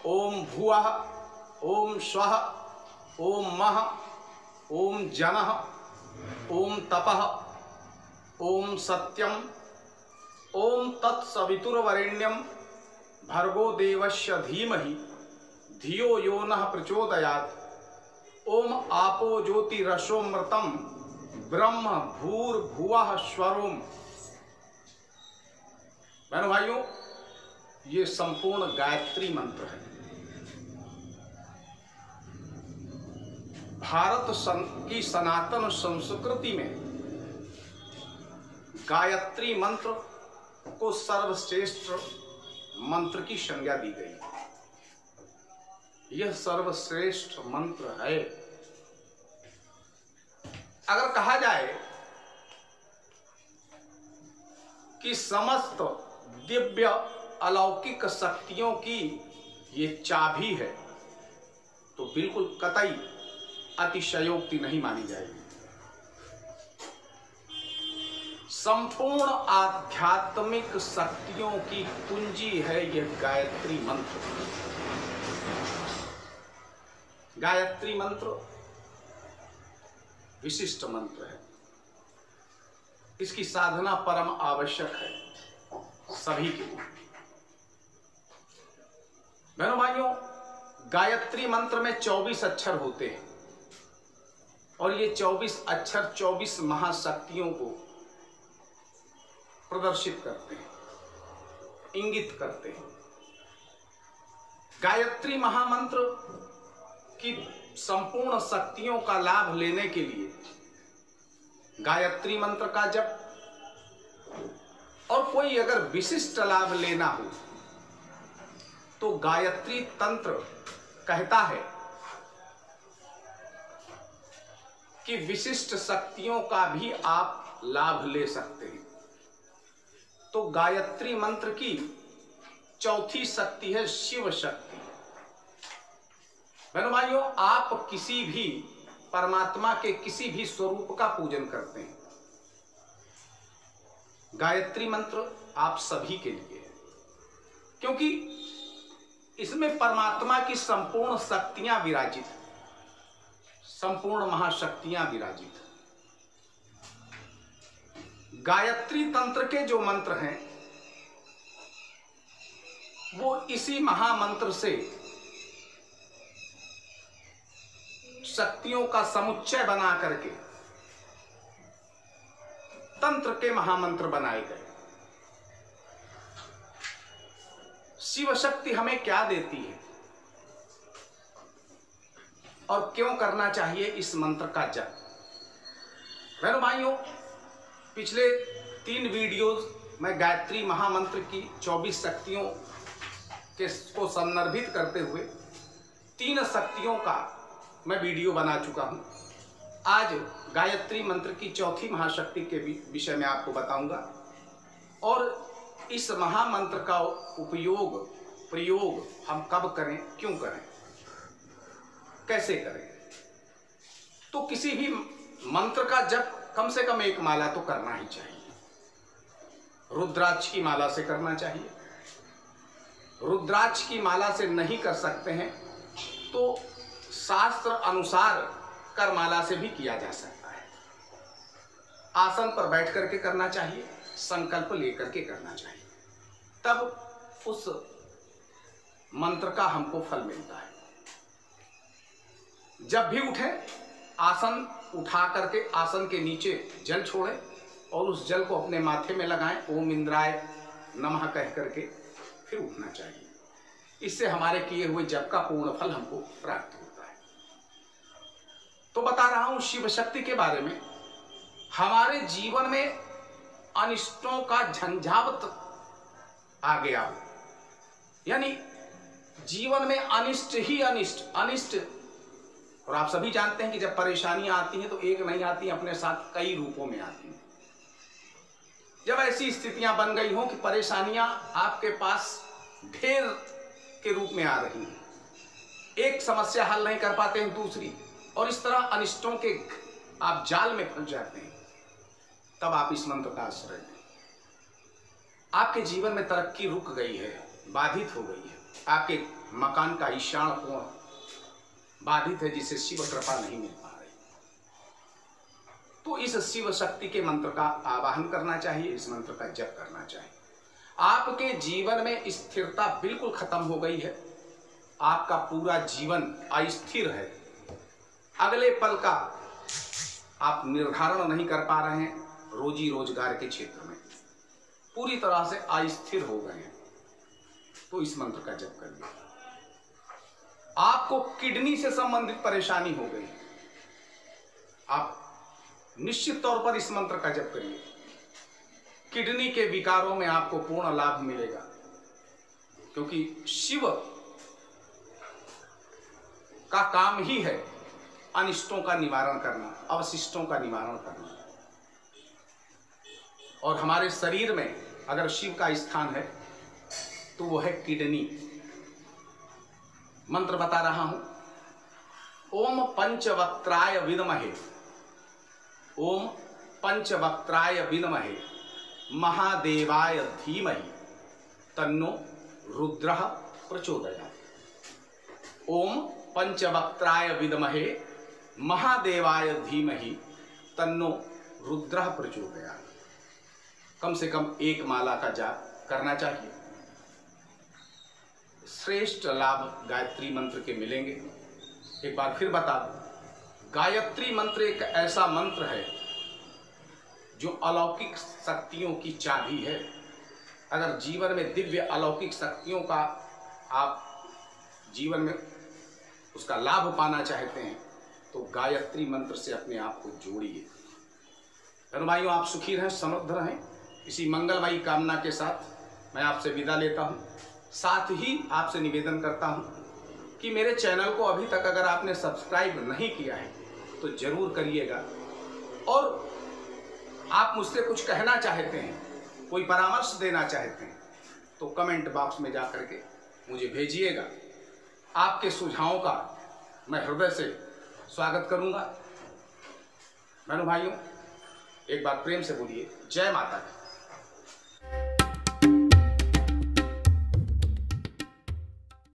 ओम भुवः ओम स्वः ओम मः ओम जनः ओम तपः ओम सत्यम ओम तत्सवितुर्वरेण्यं भर्गो देवस्य धीमहि धियो यो नः प्रचोदयात्। ओम आपो ज्योतिरसोमृतं ब्रह्म भूर्भुवः स्वरोम। बहनों भाइयों, ये संपूर्ण गायत्री मंत्र है। भारत की सनातन संस्कृति में गायत्री मंत्र को सर्वश्रेष्ठ मंत्र की संज्ञा दी गई। यह सर्वश्रेष्ठ मंत्र है। अगर कहा जाए कि समस्त दिव्य अलौकिक शक्तियों की ये चाबी है, तो बिल्कुल कतई अतिशयोक्ति नहीं मानी जाएगी। संपूर्ण आध्यात्मिक शक्तियों की कुंजी है यह गायत्री मंत्र। गायत्री मंत्र विशिष्ट मंत्र है। इसकी साधना परम आवश्यक है सभी के लिए। बहनों भाइयों, गायत्री मंत्र में 24 अक्षर होते हैं और ये 24 अक्षर 24 महाशक्तियों को प्रदर्शित करते हैं, इंगित करते हैं। गायत्री महामंत्र की संपूर्ण शक्तियों का लाभ लेने के लिए गायत्री मंत्र का जप, और कोई अगर विशिष्ट लाभ लेना हो तो गायत्री तंत्र कहता है कि विशिष्ट शक्तियों का भी आप लाभ ले सकते हैं। तो गायत्री मंत्र की चौथी शक्ति है शिव शक्ति। बहनों भाइयों, आप किसी भी परमात्मा के किसी भी स्वरूप का पूजन करते हैं, गायत्री मंत्र आप सभी के लिए है, क्योंकि इसमें परमात्मा की संपूर्ण शक्तियां विराजित हैं, संपूर्ण महाशक्तियां विराजित हैं। गायत्री तंत्र के जो मंत्र हैं वो इसी महामंत्र से शक्तियों का समुच्चय बना करके तंत्र के महामंत्र बनाए गए। शिव शक्ति हमें क्या देती है और क्यों करना चाहिए इस मंत्र का जप? बहनों भाइयों, पिछले 3 वीडियोज में गायत्री महामंत्र की 24 शक्तियों को संदर्भित करते हुए 3 शक्तियों का मैं वीडियो बना चुका हूं। आज गायत्री मंत्र की चौथी महाशक्ति के विषय में आपको बताऊंगा, और इस महामंत्र का प्रयोग हम कब करें, क्यों करें, कैसे करें। तो किसी भी मंत्र का जप कम से कम एक माला तो करना ही चाहिए। रुद्राक्ष की माला से करना चाहिए। रुद्राक्ष की माला से नहीं कर सकते हैं तो शास्त्र अनुसार करमाला से भी किया जा सकता है। आसन पर बैठ करके करना चाहिए, संकल्प लेकर के करना चाहिए, तब उस मंत्र का हमको फल मिलता है। जब भी उठे, आसन उठा करके आसन के नीचे जल छोड़े और उस जल को अपने माथे में लगाएं, ओम इंद्राय नमः कह करके फिर उठना चाहिए। इससे हमारे किए हुए जप का पूर्ण फल हमको प्राप्त होता है। तो बता रहा हूं शिव शक्ति के बारे में। हमारे जीवन में अनिष्टों का झंझावत आ गया, यानी जीवन में अनिष्ट ही अनिष्ट। और आप सभी जानते हैं कि जब परेशानियां आती हैं तो एक नहीं आती, अपने साथ कई रूपों में आती हैं। जब ऐसी स्थितियां बन गई हों कि परेशानियां आपके पास ढेर के रूप में आ रही हैं, एक समस्या हल नहीं कर पाते हैं दूसरी, और इस तरह अनिष्टों के आप जाल में फंस जाते हैं, तब आप इस मंत्र का आश्रय लें। आपके जीवन में तरक्की रुक गई है, बाधित हो गई है, आपके मकान का ईशान कोण बाधित है, जिसे शिव कृपा नहीं मिल पा रही, तो इस शिव शक्ति के मंत्र का आवाहन करना चाहिए, इस मंत्र का जप करना चाहिए। आपके जीवन में स्थिरता बिल्कुल खत्म हो गई है, आपका पूरा जीवन अस्थिर है, अगले पल का आप निर्धारण नहीं कर पा रहे हैं, रोजी रोजगार के क्षेत्र में पूरी तरह से अस्थिर हो गए हैं, तो इस मंत्र का जप करिए। आपको किडनी से संबंधित परेशानी हो गई, आप निश्चित तौर पर इस मंत्र का जप करिए, किडनी के विकारों में आपको पूर्ण लाभ मिलेगा, क्योंकि शिव का काम ही है अनिष्टों का निवारण करना, अवशिष्टों का निवारण करना। और हमारे शरीर में अगर शिव का स्थान है तो वो है किडनी। मंत्र बता रहा हूं, ओम पंचवक्त्राय विद्महे, ओम पंचवक्त्राय विद्महे महादेवाय धीमहि तन्नो रुद्रः प्रचोदयात्। ओम पंचवक्त्राय विद्महे महादेवाय धीमहि तन्नो रुद्रः प्रचोदयात्। कम से कम 1 माला का जाप करना चाहिए। श्रेष्ठ लाभ गायत्री मंत्र के मिलेंगे। एक बार फिर बता दूं, गायत्री मंत्र एक ऐसा मंत्र है जो अलौकिक शक्तियों की चाबी है। अगर जीवन में दिव्य अलौकिक शक्तियों का आप जीवन में उसका लाभ पाना चाहते हैं तो गायत्री मंत्र से अपने आप को जोड़िए। बहनों भाइयों, आप सुखी रहें, समृद्ध रहें। इसी मंगलमयी कामना के साथ मैं आपसे विदा लेता हूं। साथ ही आपसे निवेदन करता हूं कि मेरे चैनल को अभी तक अगर आपने सब्सक्राइब नहीं किया है तो जरूर करिएगा, और आप मुझसे कुछ कहना चाहते हैं, कोई परामर्श देना चाहते हैं तो कमेंट बॉक्स में जाकर के मुझे भेजिएगा। आपके सुझावों का मैं हृदय से स्वागत करूंगा। बहनों भाइयों, एक बार प्रेम से बोलिए जय माता दी।